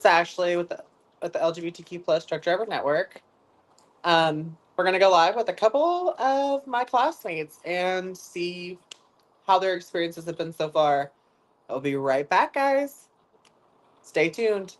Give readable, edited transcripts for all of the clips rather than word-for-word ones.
It's Ashley with the LGBTQ plus Truck Driver Network. We're gonna go live with a couple of my classmates and see how their experiences have been so far. I'll be right back, guys. Stay tuned.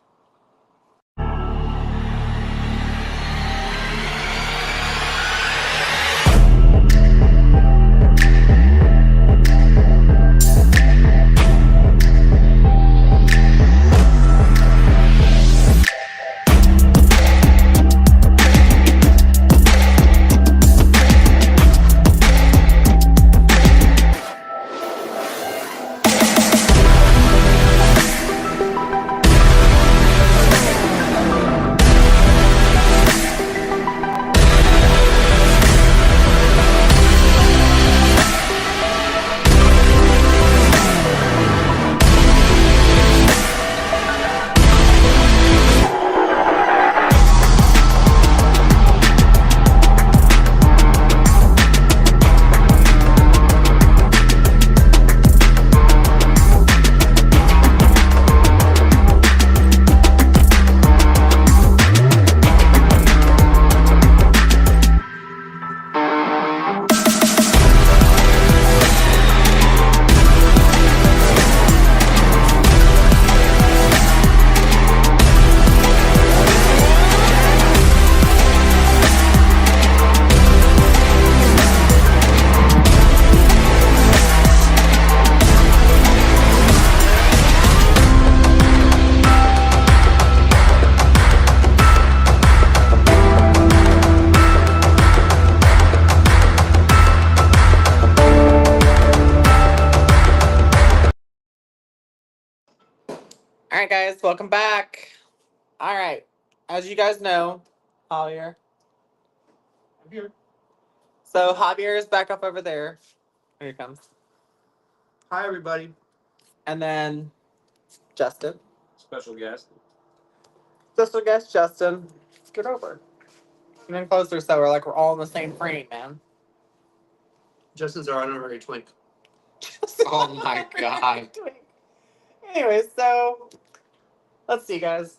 All right, guys, welcome back. All right, as you guys know, Javier. I'm here. So Javier is back up over there. Here he comes. Hi, everybody. And then Justin. Special guest. Special guest Justin. Let's get over. Get in closer so we're all in the same frame, man. Justin's our honorary twink. Oh my God. Anyway, so let's see, guys.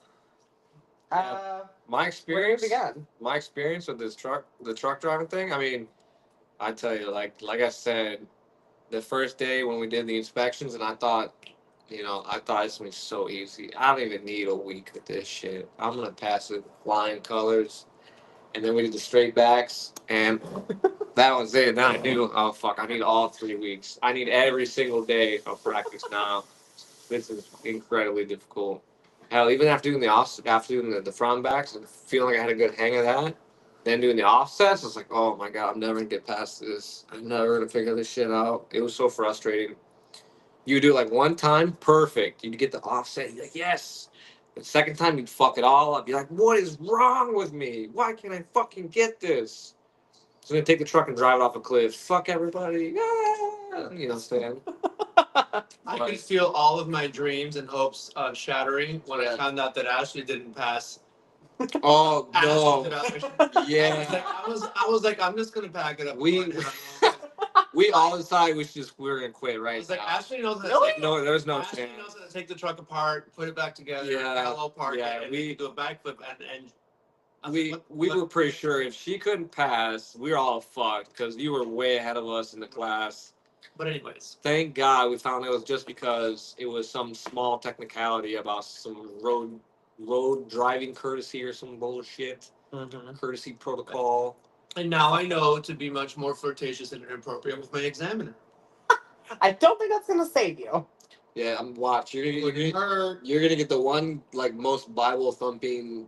My experience. Where do we begin? My experience with the truck driving thing. I mean, I tell you, like I said, the first day when we did the inspections, and I thought it's gonna be so easy. I don't even need a week of this shit. I'm gonna pass it with flying colors. And then we did the straight backs, and that was it. Then I knew, oh fuck, I need all 3 weeks. I need every single day of practice now. This is incredibly difficult. Hell, even after doing the front backs and feeling like I had a good hang of that, then doing the offsets, I was like, oh my god, I'm never gonna get past this. I'm never gonna figure this shit out. It was so frustrating. You do it like one time, perfect. You'd get the offset, you're like, yes. The second time, you'd fuck it all up. You're like, what is wrong with me? Why can't I fucking get this? So I'm gonna take the truck and drive it off a cliff. Fuck everybody. Ah! You know what I'm saying? I could feel all of my dreams and hopes shattering when I found out that Ashley didn't pass. Oh no! Yeah. I was like, I'm just gonna pack it up. We all decided we were gonna quit I right was like, now. Ashley knows how to Really? take, No, there's no Ashley chance. knows how to take the truck apart, put it back together, Yeah, parallel park yeah, it, and we do a backflip and I was We like, we were pretty sure if she couldn't pass, we were all fucked because you were way ahead of us in the class. But anyways, Thank God we found it was just because it was some small technicality about some road driving courtesy or some bullshit. Mhm. Courtesy protocol. and now I know to be much more flirtatious and inappropriate with my examiner. I don't think that's gonna save you. Yeah, I'm watch. You're gonna get the one like most Bible thumping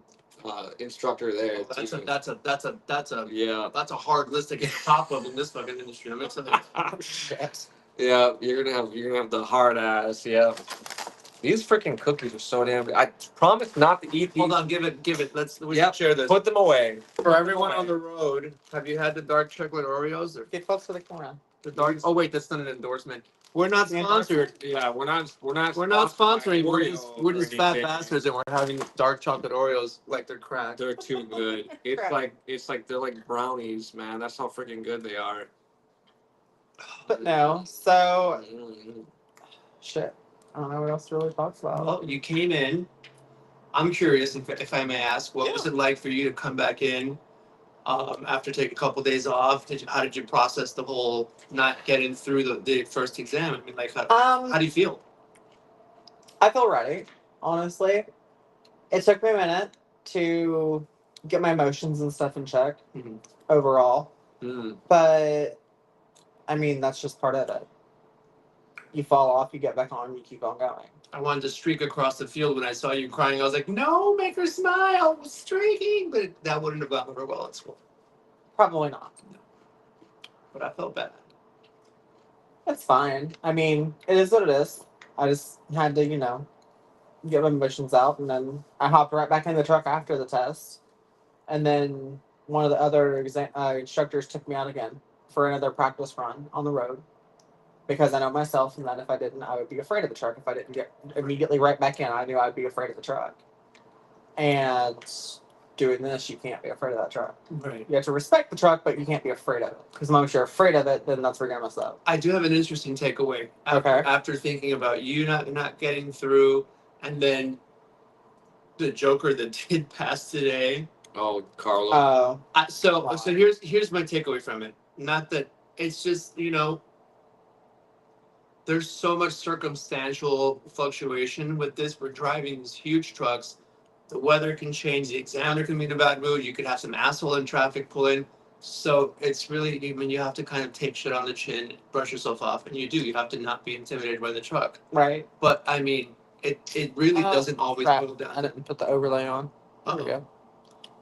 instructor there. That's a Yeah. that's a hard list to get the top of in this fucking industry. I'm excited. Shit. Yeah, you're gonna have the hard ass. Yeah. These freaking cookies are so damn good. I promise not to eat these. Hold on, give it. We Yep, should share this. Put them away. For everyone on the road, have you had the dark chocolate Oreos? Or Get close to the camera. the dark? Oh wait, that's not an endorsement. We're not Yeah. sponsored. Yeah, we're not Sponsoring. We're just fat anything. bastards, and we're having dark chocolate Oreos like they're crack. They're too good. It's like they're like brownies, man. That's how freaking good they are. But no, so Mm. shit. I don't know what else to really talk about. Well, you came in I'm curious if I may ask, what was Yeah. it like for you to come back in after taking a couple days off? How did you process the whole not getting through the first exam? I mean, like, how do you feel? I feel ready, honestly. It took me a minute to get my emotions and stuff in check Mhm. overall, Mm. but I mean, that's just part of it. You fall off, you get back on, you keep on going. I wanted to streak across the field when I saw you crying. I was like, no, make her smile, streaking. But that wouldn't have gone over well at school. Probably not. But I felt bad. It's fine. I mean, it is what it is. I just had to, get my emotions out, and then I hopped right back in the truck after the test. And then one of the other instructors took me out again for another practice run on the road because I know myself, and that if I didn't, I would be afraid of the truck. If I didn't get immediately right back in, I knew I'd be afraid of the truck. And doing this, you can't be afraid of that truck. Right. You have to respect the truck, but you can't be afraid of it. Because as long as you're afraid of it, then that's where you're gonna mess up. I do have an interesting takeaway after thinking about you not getting through, and then the Joker that did pass today. Oh, Carlo. So Wow. here's my takeaway from it. Not that it's just there's so much circumstantial fluctuation with this. We're driving these huge trucks. The weather can change. The examiner can be in a bad mood. You could have some asshole in traffic pull in. So it's really, you have to kind of take shit on the chin, brush yourself off, and you do. You have to not be intimidated by the truck. Right. But I mean, it really doesn't always crap. boil down. I didn't put the overlay on. There we Uh-oh. go.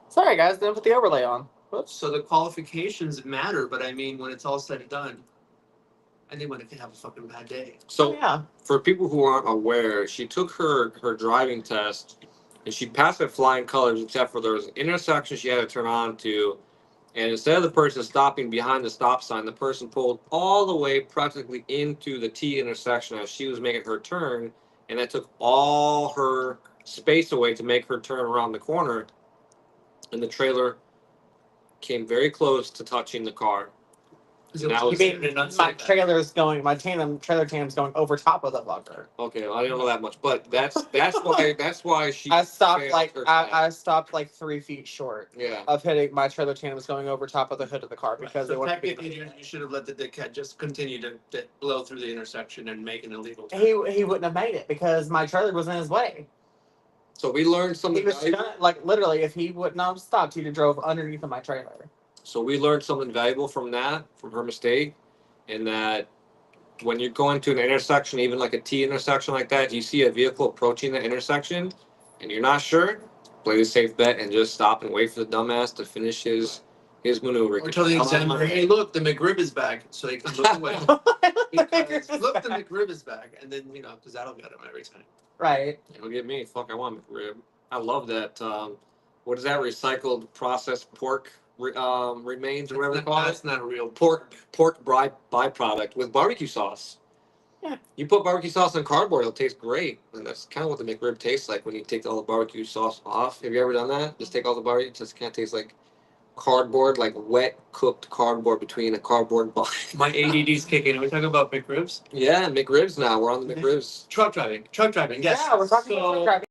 Sorry, guys, didn't put the overlay on. Whoops. So the qualifications matter, but I mean, when it's all said and done, anyone can have a fucking bad day. So yeah. for people who aren't aware, she took her driving test and she passed with flying colors, except for there was an intersection she had to turn on to, and instead of the person stopping behind the stop sign, the person pulled all the way practically into the T intersection as she was making her turn, and that took all her space away to make her turn around the corner, and the trailer came very close to touching the car. Because That it was- was You mean my trailer's going, my trailer tandem's going over top of the fucker. Okay, well, I didn't know that much, but that's why she. I stopped failed like her I, test. I stopped like 3 feet short Yeah. of hitting my trailer tandem was going over top of the hood of the car because so they wanted to technically, be. you should have let the dickhead just continue to blow through the intersection and make an illegal turn. He wouldn't have made it because my trailer was in his way. So we learned He something was valuable. gonna, like literally if he wouldn't have stopped, he'd have drove underneath of my trailer. So we learned something valuable from her mistake, and that when you're going to an intersection, even like a T intersection like that, you see a vehicle approaching the intersection, and you're not sure, play the safe bet and just stop and wait for the dumbass to finish his maneuver. Or tell the examiner, hey, look, the McRib is back, so they can look away. Because, look, the McRib is back, and then because that'll get him every time. Right. It'll get me. Fuck, I want McRib. I love that. What is that? Recycled processed pork remains or whatever they call it. That's not a real Pork byproduct with barbecue sauce. Yeah. You put barbecue sauce on cardboard, it'll taste great. And that's kind of what the McRib tastes like when you take all the barbecue sauce off. Have you ever done that? Just take all the barbecue, it just kind of tastes like cardboard, like wet cooked cardboard between a cardboard box. My ADD's kicking. Are we talking about McRibs? Yeah, McRibs now. We're on the McRibs. Truck driving. Yes. Yeah, we're talking about truck driving.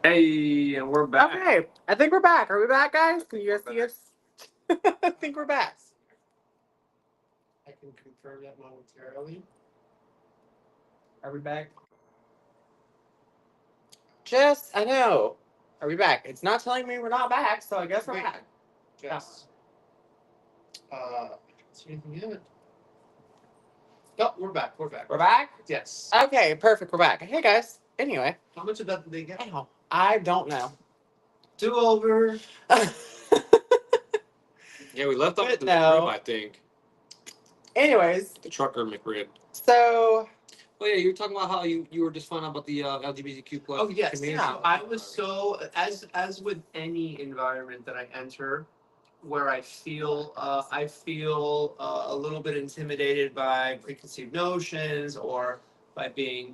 Hey, and we're back. Okay, I think we're back. Are we back, guys? Can you guys see us? I think we're back. I can confirm that momentarily. Are we back? I know. Are we back? It's not telling me we're not back, so I guess we're Wait. back. Yes. I don't see anything yet. No, we're back. We're back. We're back? Yes. Okay, perfect. We're back. Hey, guys. Anyway. How much of that did they get? Ow, I don't know. Do over. Yeah, we left off But the no. McRib, I think. Anyways, The trucker McRib. so Oh yeah, you were talking about how you were just finding out about the LGBTQ plus. Oh yes. community. Yeah. I was so as with any environment that I enter, where I feel a little bit intimidated by preconceived notions or by feeling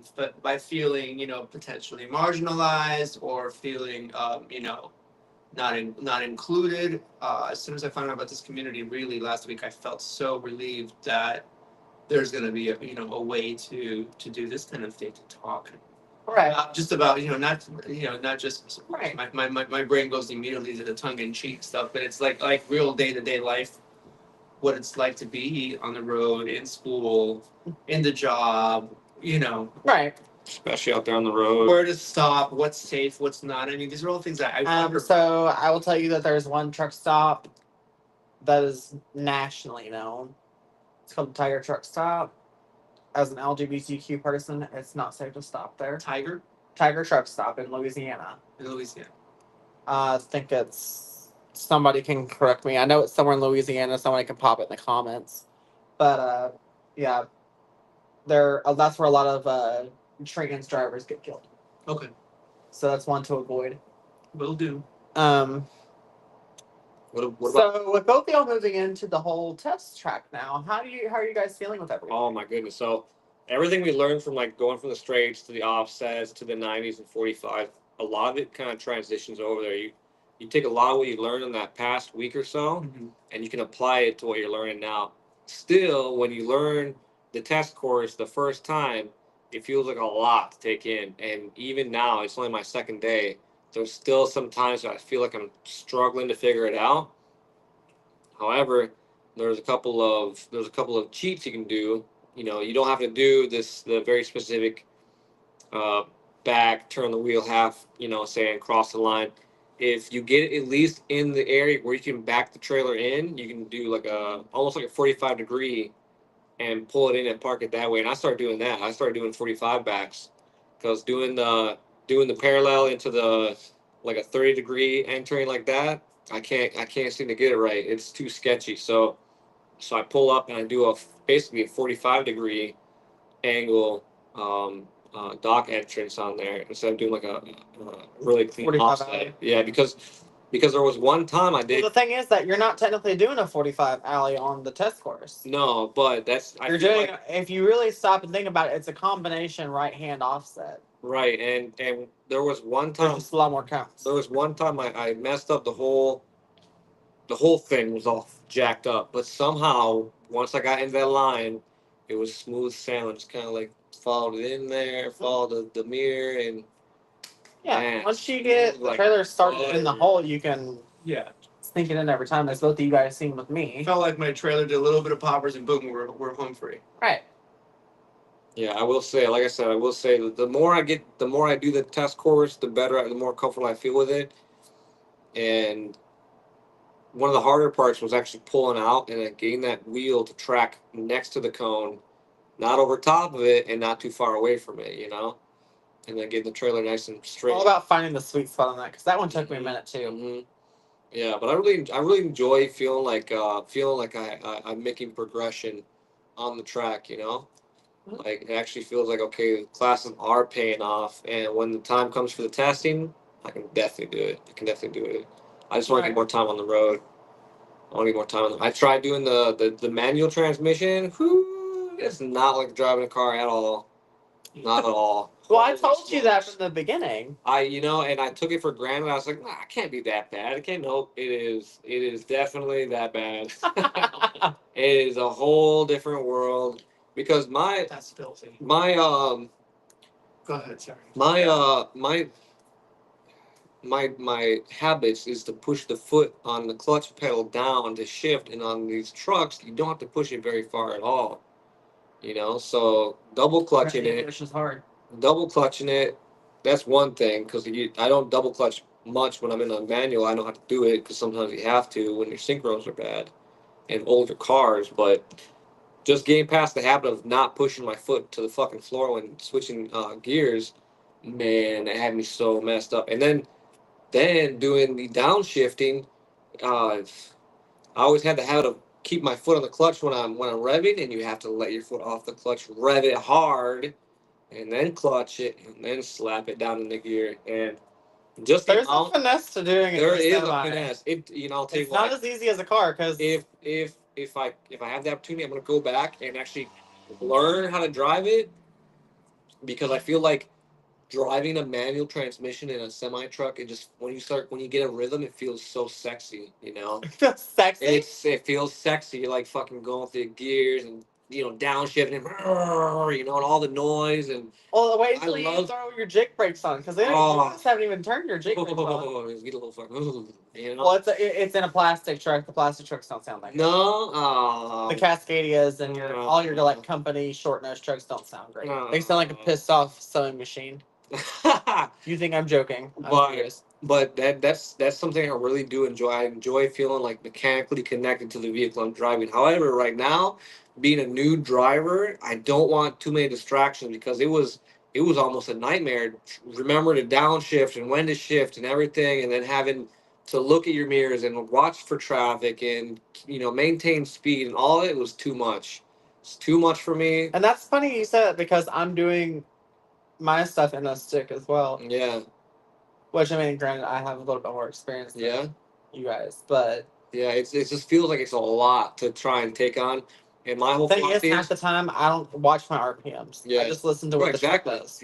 potentially marginalized or feeling not included. As soon as I found out about this community, really last week I felt so relieved that there's going to be a way to do this kind of thing, to talk just about not just Right. my brain goes immediately to the tongue-in-cheek stuff, but it's like real day-to-day life, what it's like to be on the road, in school, in the job, right. Especially out there on the road. where to stop, what's safe, what's not. I mean, these are all things that I wonder. So I will tell you that there's one truck stop that is nationally known. It's called the Tiger Truck Stop. As an LGBTQ person, it's not safe to stop there. Tiger Tiger Truck Stop in Louisiana. in Louisiana. I think it's somebody can correct me. I know it's somewhere in Louisiana. Somebody can pop it in the comments. But yeah, that's where a lot of trans drivers get killed. Okay, So that's one to avoid. will do. What about? So with both y'all moving into the whole test track now, how are you guys feeling with everything? Oh my goodness! So everything we learned from like going from the straights to the offsets to the 90s and 45, a lot of it kind of transitions over there. You take a lot of what you learned in that past week or so, Mhm. and you can apply it to what you're learning now. Still, when you learn the test course the first time, it feels like a lot to take in. And even now, it's only my second day. There's still some times that I feel like I'm struggling to figure it out. However, there's a couple of cheats you can do. You don't have to do the very specific uh, back, turn the wheel half, say and cross the line. If you get at least in the area where you can back the trailer in, you can do almost like a 45-degree and pull it in and park it that way. And I started doing that. I started doing 45 backs because doing the parallel into the like a 30-degree entering like that, I can't seem to get it right. It's too sketchy. So I pull up and I do basically a 45-degree angle dock entrance on there instead of doing like a really clean 45 offset. alley. Yeah, because there was one time I Well, did. the thing is that you're not technically doing a 45 alley on the test course. No, but You're doing, if you really stop and think about it, it's a combination right hand offset. Right, and there was one There's time. just a lot more counts. There was one time I messed up the whole thing was all jacked up, but somehow once I got into that line, it was smooth sailing. Just kind of like followed it in there, followed the mirror, and Yeah, man, once you get the like trailer started in the butter. hole, you can Yeah, sneak it in every time. That's both of you guys seen with me. felt like my trailer did a little bit of poppers and boom, we're home free. Right. Yeah, I will say, like I said, I will say that the more I do the test course, the more comfortable I feel with it. And one of the harder parts was actually pulling out and then getting that wheel to track next to the cone, not over top of it and not too far away from it, and then getting the trailer nice and straight. All about finding the sweet spot on that, because that one took me a minute too. hmm Yeah, but I really enjoy feeling like I'm making progression on the track. Mhm. Like it actually feels like okay, the classes are paying off, and when the time comes for the testing, I can definitely do it. I just want to get more time on the road. I want to get more time on I tried doing the manual transmission. Whew, it's not like driving a car at all. Not at all. Well, I Holy told you that smokes. from the beginning. And I took it for granted. I was like, nah, it can't be that bad. It can't. Nope, it is. It is definitely that bad. It is a whole different world because That's filthy. my Go ahead, sorry. my my habits is to push the foot on the clutch pedal down to shift, and on these trucks you don't have to push it very far at all. You know, so Push is hard. double clutching it. That's one thing because I don't double clutch much when I'm in a manual. I know how to do it because sometimes you have to when your synchros are bad in older cars, but just getting past the habit of not pushing my foot to the fucking floor when switching gears, man, it had me so messed up. And then doing the downshifting, I always had the habit of keep my foot on the clutch when I'm revving, and you have to let your foot off the clutch, rev it hard, and then clutch it, and then slap it down in the gear. And just the There's a amount, finesse to doing it. there in is a semi. finesse. I'll tell you It's not what. as easy as a car because If I have the opportunity, I'm gonna go back and actually learn how to drive it because I feel like driving a manual transmission in a semi truck, it just when you get a rhythm, it feels so sexy, you know. that's sexy. It feels sexy. You're like fucking going through gears and downshifting, and, and all the noise and Well, wait I until you love- throw your jig brakes on because they don't, Oh. you guys haven't even turned your jig brakes on. get a little fucking, Well, it's in a plastic truck. The plastic trucks don't sound like No, the Cascadias and all your like No. company short nose trucks don't sound great. No. They sound like a pissed off sewing machine. You think I'm joking? I'm But- serious. But that's something I really do enjoy. I enjoy feeling like mechanically connected to the vehicle I'm driving. However, right now, being a new driver, I don't want too many distractions because it was almost a nightmare. Remember to downshift and when to shift and everything, and then having to look at your mirrors and watch for traffic and maintain speed and all of it was too much. It's too much for me. And that's funny you said it because I'm doing my stuff in a stick as well. Yeah, Which I mean, granted, I have a little bit more experience than yeah. you guys, but Yeah, it just feels like it's a lot to try and take on. And my whole the thing is, philosophy half the time I don't watch my RPMs. Yeah. I just listen to what the truck exactly, does.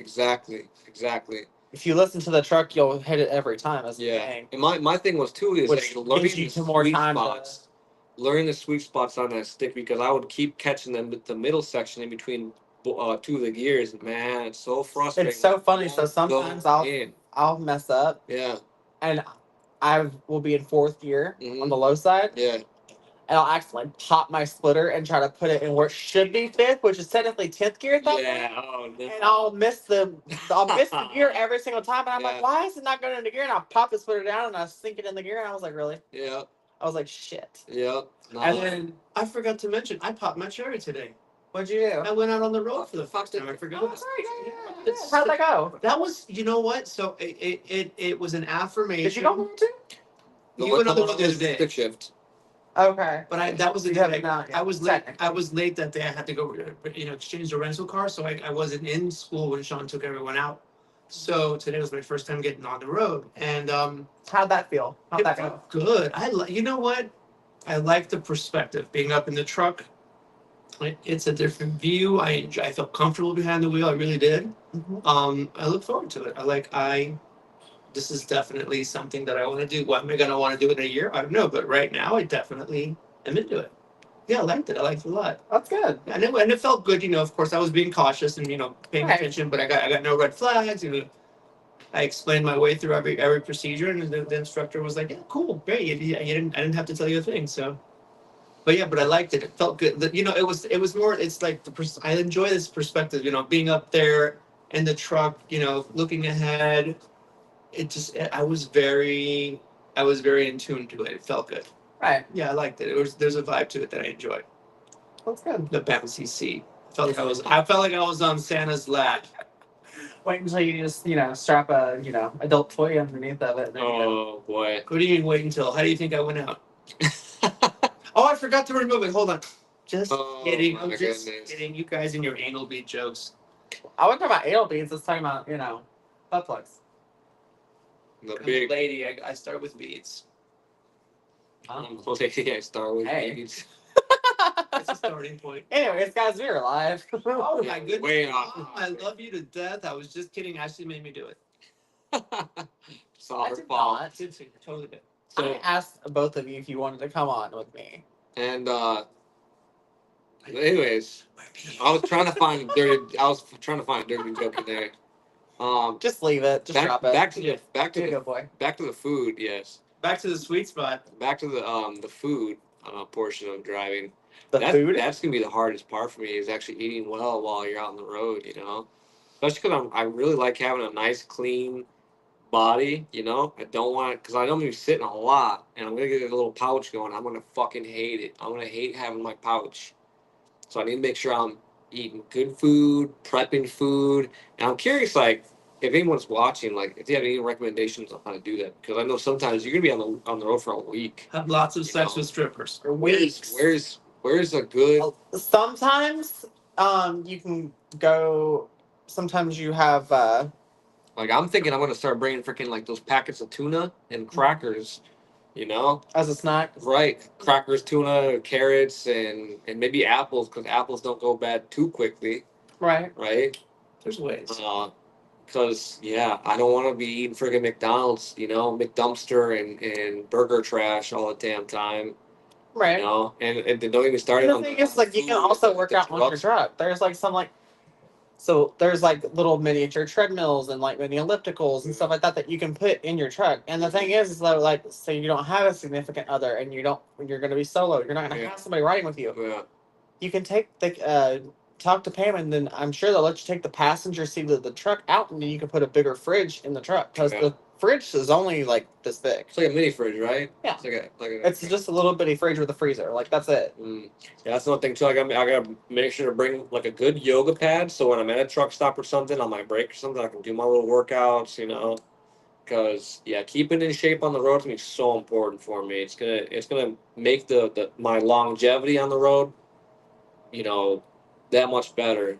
exactly. If you listen to the truck, you'll hit it every time. As Yeah. gang. And my thing was too is Which like learning gives you the some more sweet time to- spots. Learning the sweet spots on that stick because I would keep catching them with the middle section in between two of the gears. Man, it's so frustrating. It's so funny. So Don't sometimes go in. I'll mess up Yeah, and I will be in fourth gear Mhm. on the low side, yeah, and I'll accidentally pop my splitter and try to put it in where it should be fifth, which is technically 10th gear at that point. yeah. Oh no. And I'll miss the gear every single time, and I'm Yeah. like, why is it not going into gear? And I'll pop the splitter down and I sink it in the gear, and I was like, really? Yeah, I was like, shit. yeah. No. And then I forgot to mention, I popped my cherry today. what'd you do? I went out on the road for the Fuck first time. I forgot. Oh, that's right. Yeah. It's- How'd that go? That was, you know what? So it was an affirmation. Did you go home too? You went on the road the other day. Stick shift. Okay. But that was the You day. haven't not yet, I was late. technically. I was late that day. I had to go, exchange the rental car, so I wasn't in school when Sean took everyone out. So today was my first time getting on the road, and How'd that feel? How'd it that go? felt good. You know what? I like the perspective being up in the truck. It's a different view. I felt comfortable behind the wheel. I really did. Mhm. I look forward to it. This is definitely something that I want to do. What am I gonna want to do in a year? I don't know, but right now I definitely am into it. Yeah, I liked it. I liked it a lot. That's good. And it felt good. Of course, I was being cautious and paying Right. attention, but I got no red flags. I explained my way through every procedure, and the instructor was like, "Yeah, cool, great. I didn't have to tell you a thing." So, but I liked it. It felt good. It was more. It's like I enjoy this perspective. Being up there in the truck. Looking ahead. I was very in tune to it. It felt good. Right. Yeah, I liked it. There's a vibe to it that I enjoyed. That's good. The bouncy seat. I felt like I was on Santa's lap. Wait until you just, strap a, adult toy underneath of it. And then you go. Oh boy. What do you mean wait until? How do you think I went out? Oh, I forgot to remove it. Hold on. Just Oh, kidding. my I'm just goodness. kidding. You guys and your anal bead jokes. I wasn't talking about anal beads. I was talking about, butt plugs. The I'm a big. lady. I start with beads. Yeah, Star Wars. Hey. Beads. That's a starting point. Anyways, guys, we are live. Oh my goodness. Way off. Mom, I love you to death. I was just kidding. Ashley made me do it. It's all I her did fault. not. Did totally did. So I asked both of you if you wanted to come on with me. and anyways, I was trying to find a dirty joke in there. Just leave it. Just drop it. back to Yeah. the back to Be a the good boy. back to the food. Yes, Back to the sweet spot. back to the food portion of driving. The food. That's gonna be the hardest part for me is actually eating well while you're out on the road. You know, especially because I really like having a nice clean body. You know, I don't want because I don't be sitting a lot, and I'm gonna get a little pouch going. I'm gonna fucking hate it. I'm gonna hate having my pouch. So I need to make sure I'm eating good food, prepping food. And I'm curious, like, if anyone's watching, like, if they have any recommendations on how to do that, because I know sometimes you're gonna be on the road for a week. Have lots of You sex know. with strippers. For weeks. Where's a good Sometimes, you can go. Sometimes you have. like? I'm thinking I'm gonna start bringing freaking like those packets of tuna and crackers. You know, As a snack. right? Crackers, tuna, carrots, and maybe apples because apples don't go bad too quickly, Right. right? There's ways. Because yeah, I don't want to be eating friggin' McDonald's, you know, McDumpster and burger trash all the damn time, Right. you know, and don't even start And it the on thing the is, like, you can also work out on your truck. There's like some like, so there's like little miniature treadmills and like mini ellipticals and stuff like that you can put in your truck. And the thing is though, like, say you don't have a significant other and you're gonna be solo. You're not gonna Yeah. have somebody riding with you. Yeah, You can take the talk to Pam, and then I'm sure they'll let you take the passenger seat of the truck out, and then you can put a bigger fridge in the truck because Yeah. the fridge is only like this big. it's like a mini fridge, right? Yeah. It's like a It's just a little bitty fridge with a freezer. Like, that's it. Yeah, that's another thing too. I gotta make sure to bring like a good yoga pad so when I'm at a truck stop or something on my break or something, I can do my little workouts, you know. Because yeah, keeping in shape on the road is gonna be so important for me. It's gonna make the my longevity on the road, you know, that much better.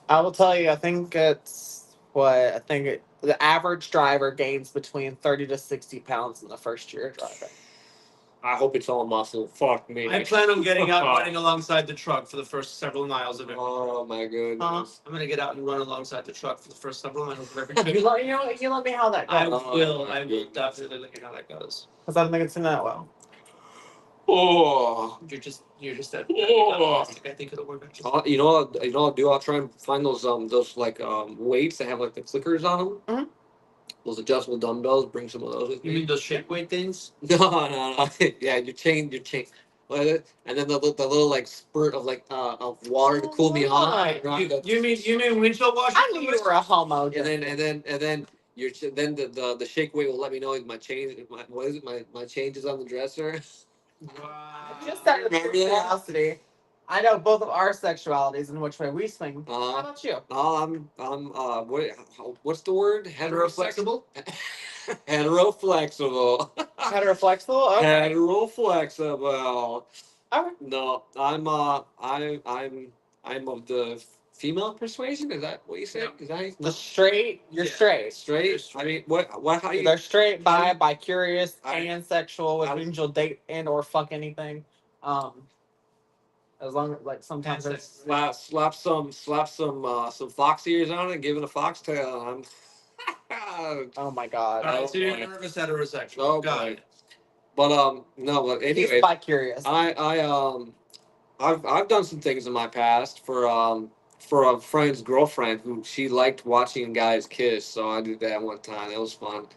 I will tell you. I think it's what I think. The average driver gains between 30 to 60 pounds in the first year of driving. I hope it's all muscle. Fuck me. I plan on getting out and running alongside the truck for the first several miles of it. Oh my goodness. I'm gonna get out and run alongside the truck for the first several miles of every You trip. let me how that I goes will. my I will goodness. definitely look at how that goes. because I don't think it's in that well. Oh. You're just that Oh. optimistic. I think it'll work out. You know what I'll do? I'll try and find those like weights that have like the clickers on them. Mhm. Those adjustable dumbbells. Bring some of those with You me. mean those shake weight things? No. Yeah, your chain. And then the little like spurt of like of water to cool me off. Right. Right? You mean windshield washer? I knew you were a homo. And then the shake weight will let me know my change. What is it? My changes on the dresser. Wow. Just out of Remember that? curiosity, I know both of our sexualities and which way we swing. How about you? What's the word? Heteroflexible? Heteroflexible. Heteroflexible? Okay. Heteroflexible. Okay. No, I'm of the female persuasion. Is that what you said? No. Is that The straight, you're Yeah. straight. straight? I mean, what? How you? They're straight, bi-curious, I- pansexual, which I- means you'll date and or fuck anything. As long as like sometimes there's Slap some fox ears on it and give it a foxtail. oh my All god. right, so you're boy. nervous heterosexual. Oh, Got boy. it. But no, but He's anyway, bi-curious. I've done some things in my past for a friend's girlfriend who she liked watching guys kiss, so I did that one time. That was fun.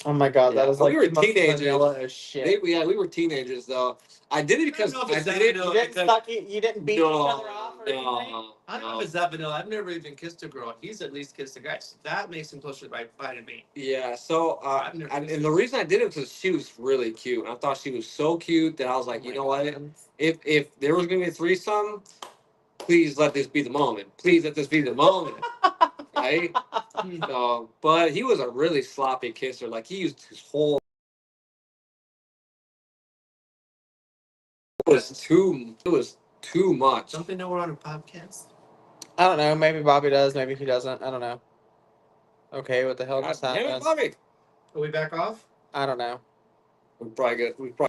Oh my god, Yeah, that is but like we were the most teenagers. vanilla as shit. We were teenagers though. I did it because I don't know if I it's that did it. vanilla. You didn't because- suck it, you didn't beat each other off or anything? I don't know if it's that vanilla. I've never even kissed a girl. He's at least kissed a guy. So that makes him closer to me. Yeah, so I've never and kissed the her. reason I did it was because she was really cute. I thought she was so cute that I was like, Oh you my know what? God. If there was gonna be a threesome, please let this be the moment. Please let this be the moment. Right? So, but he was a really sloppy kisser. Like he used his whole. It was too much. Don't they know we're on a podcast? I don't know, maybe Bobby does, maybe he doesn't. I don't know. Okay, what the hell just God damn it, happened? Bobby. Are we back off? I don't know. We probably